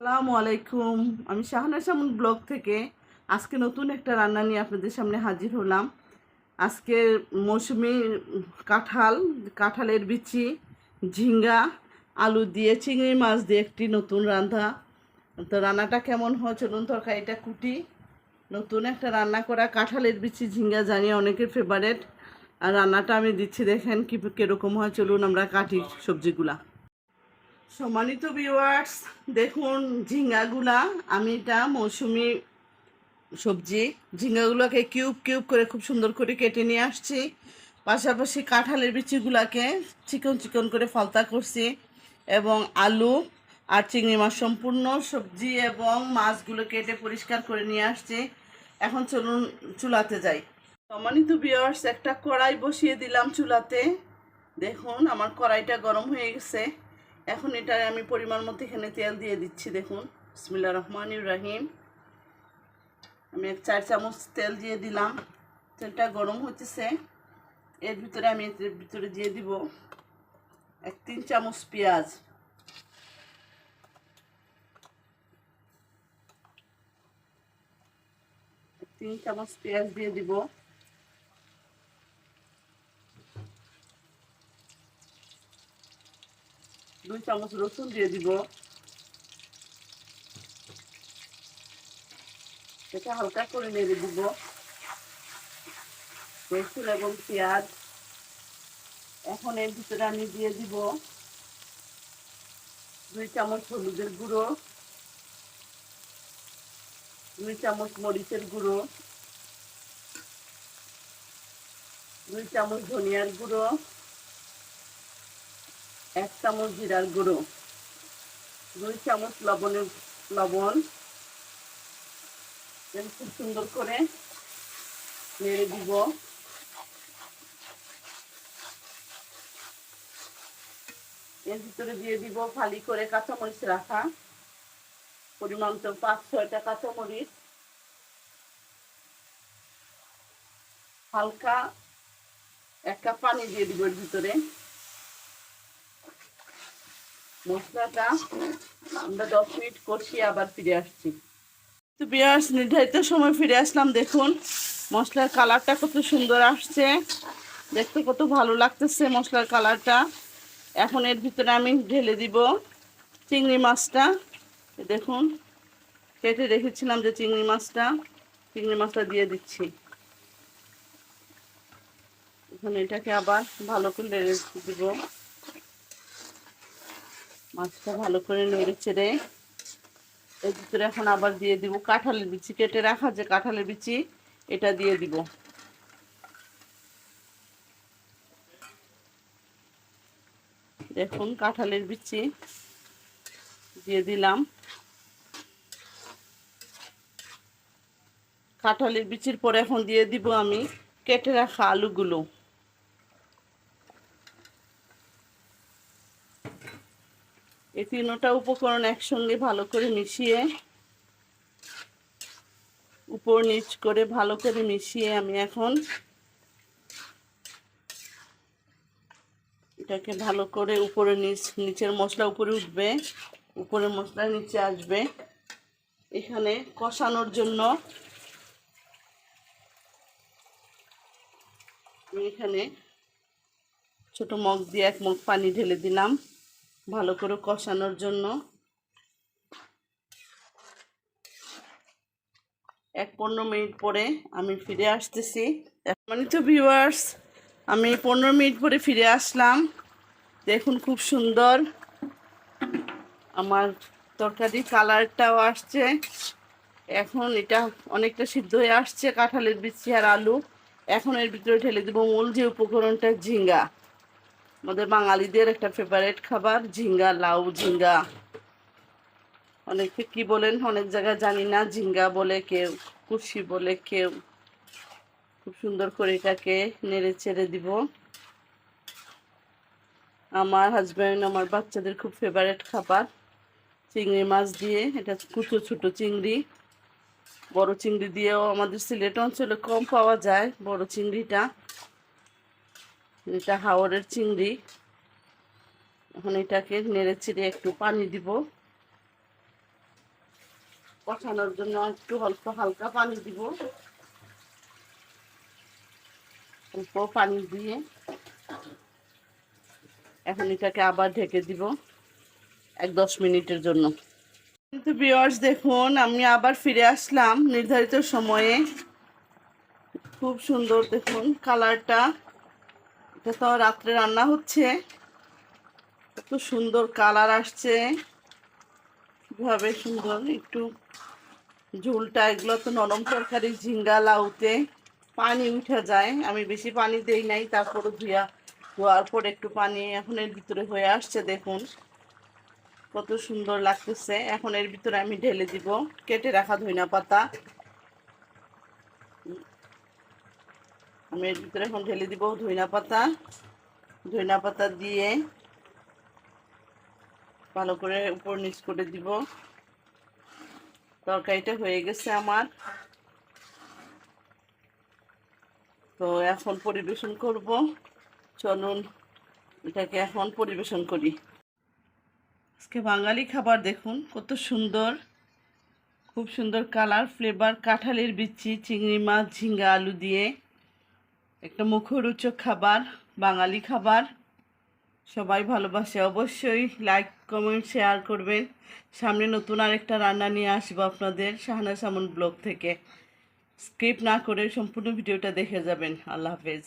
আসসালামু আলাইকুম। আমি শাহানা শামুন ব্লগ থেকে আজকে নতুন একটা রান্না নিয়ে আপনাদের সামনে হাজির হলাম। আজকে মৌসুমি কাঁঠালের বিচি, ঝিঙ্গা, আলু দিয়ে চিংড়ি মাছ দিয়ে একটি নতুন রান্না। তো রান্নাটা কেমন হয় চলুন তরকারিটা কুটি। নতুন একটা রান্না করা কাঁঠালের বিচি ঝিঙ্গা জানি অনেকের ফেভারেট। আর রান্নাটা আমি দিচ্ছি, দেখেন কীরকম হয়। চলুন আমরা কাটি সবজিগুলা। সম্মানিত ভিউয়ার্স, দেখুন ঝিঙ্গাগুলা, আমি এটা মৌসুমি সবজি। ঝিঙ্গাগুলোকে কিউব কিউব করে খুব সুন্দর করে কেটে নিয়ে আসছি। পাশাপাশি কাঁঠালের বিচিগুলাকে চিকন চিকন করে ফালতা করছি, এবং আলু আর চিংড়ি মাছ সম্পূর্ণ সবজি এবং মাছগুলো কেটে পরিষ্কার করে নিয়ে আসছি। এখন চলুন চুলাতে যাই। সম্মানিত ভিউয়ার্স, একটা কড়াই বসিয়ে দিলাম চুলাতে। দেখুন আমার কড়াইটা গরম হয়ে গেছে। এখন এটা আমি পরিমাণ মতো এখানে তেল দিয়ে দিচ্ছি। দেখুন, বিসমিল্লাহির রহমানির রহিম। আমি 4 চামচ তেল দিয়ে দিলাম। তেলটা গরম হতেছে। এর ভিতরে দিয়ে দিব 3 চামচ পেঁয়াজ, 3 চামচ পেঁয়াজ দিয়ে দিব। 2 চামচ রসুন দিয়ে দিব। এটা হালকা করে নেড়ে দিব। রসুন এবং পেঁয়াজ। এখন এর ভিতরে আমি দিয়ে দিব 2 চামচ হলুদের গুঁড়ো, 2 চামচ মরিচের গুঁড়ো, 2 চামচ ধনিয়ার গুঁড়ো, 1 চামচ জিরার গুঁড়ো, 2 চামচ লবণ। খুব সুন্দর করে নেড়ে দিব। এর ভিতরে দিয়ে দিব ফালি করে কাঁচামরিচ রাখা, পরিমাণ তো 5-6টা কাঁচামরিচ। হালকা 1 কাপ পানি দিয়ে দিব এর ভিতরে। মশলাটা আমরা 10 মিনিট কষিয়ে আবার ফিরে আসছি। তো বিয়ার্স, নির্ধারিত সময় ফিরে আসলাম। দেখুন মশলার কালারটা কত সুন্দর আসছে, দেখতে কত ভালো লাগতেছে মশলার কালারটা। এখন এর ভিতরে আমি ঢেলে দিব চিংড়ি মাছটা। দেখুন কেটে রেখেছিলাম যে চিংড়ি মাছটা দিয়ে দিচ্ছি। এখন এটাকে আবার ভালো করে নেড়ে দিব। মাছটা ভালো করে নেড়ে চেড়ে এর ভিতরে এখন আবার দিয়ে দিব কাঁঠালের বিচি, কেটে রাখা যে কাঁঠালের বিচি, এটা দিয়ে দিব। দেখুন কাঁঠালের বিচি দিয়ে দিলাম। কাঁঠালের বিচির পরে এখন দিয়ে দিব আমি কেটে রাখা আলুগুলো। এই 3টা উপকরণ একসঙ্গে ভালো করে মিশিয়ে, উপর নিচ করে ভালো করে মিশিয়ে আমি এখন এটাকে ভালো করে উপরে নিচের মশলা উপরে উঠবে, উপরের মশলা নিচে আসবে। এখানে কষানোর জন্য আমি এখানে ছোট মগ দিয়ে 1 মগ পানি ঢেলে দিলাম ভালো করে কষানোর জন্য। 15 মিনিট পরে আমি ফিরে আসতেছি। সম্মানিত ভিউয়ার্স, আমি 15 মিনিট পরে ফিরে আসলাম। দেখুন খুব সুন্দর আমার তরকারি কালারটাও আসছে। এখন এটা অনেকটা সিদ্ধ হয়ে আসছে কাঁঠালের বিচি আর আলু। এখন এর ভিতরে ঢেলে দেবো মূল যে উপকরণটা, ঝিঙ্গা। আমাদের বাঙালিদের একটা ফেভারিট খাবার ঝিঙ্গা, লাউ ঝিঙ্গা অনেকে কি বলেন অনেক জায়গায় জানি না, ঝিঙ্গা বলে কেউ, কুশি বলে কেউ। খুব সুন্দর করে এটাকে নেড়ে ছেড়ে দিব। আমার হাজব্যান্ড আমার বাচ্চাদের খুব ফেভারিট খাবার চিংড়ি মাছ দিয়ে। এটা ছোটো ছোটো চিংড়ি, বড় চিংড়ি দিয়েও আমাদের সিলেট অঞ্চলে কম পাওয়া যায় বড় চিংড়িটা। এটা হাওরের চিংড়ি। এখন এটাকে নেড়ে চেড়ে একটু পানি দিব। কষানোর জন্য একটু অল্প হালকা পানি দিব। অল্প পানি দিয়ে এখন এটাকে আবার ঢেকে দিব ১-১০ মিনিটের জন্য। কিন্তু ভিউয়ার্স দেখুন, আমি আবার ফিরে আসলাম নির্ধারিত সময়ে। খুব সুন্দর দেখুন কালারটা। এটা তো রাত্রে রান্না হচ্ছে, কত সুন্দর কালার আসছে, কিভাবে সুন্দর একটু ঝোলটা। এগুলো তো নরম তরকারি, ঝিঙ্গা লাউতে পানি উঠে যায়, আমি বেশি পানি দেই নাই, তারপরে ধোয়ার পর একটু পানি এখন এর ভিতরে হয়ে আসছে। দেখুন কত সুন্দর লাগতেছে। এখন এর ভিতরে আমি ঢেলে দিব কেটে রাখা ধনিয়া পাতা। আমি এর ভিতরে এখন ঢেলে দিব ধনিয়া পাতা দিয়ে ভালো করে উপর নিচ করে দিব। তরকারিটা হয়ে গেছে আমার। তো এখন পরিবেশন করব। চলুন এটাকে এখন পরিবেশন করি। আজকে বাঙালি খাবার দেখুন কত সুন্দর, খুব সুন্দর কালার, ফ্লেভার। কাঁঠালের বিচি, চিংড়ি মাছ, ঝিঙ্গা, আলু দিয়ে একটা মুখরোচক খাবার, বাঙালি খাবার। সবাই ভালোবাসে, অবশ্যই লাইক কমেন্ট শেয়ার করবেন। সামনে নতুন আরেকটা রান্না নিয়ে আসবো আপনাদের শাহানা সামন ব্লগ থেকে। স্কিপ না করে সম্পূর্ণ ভিডিওটা দেখে যাবেন। আল্লাহ হাফেজ।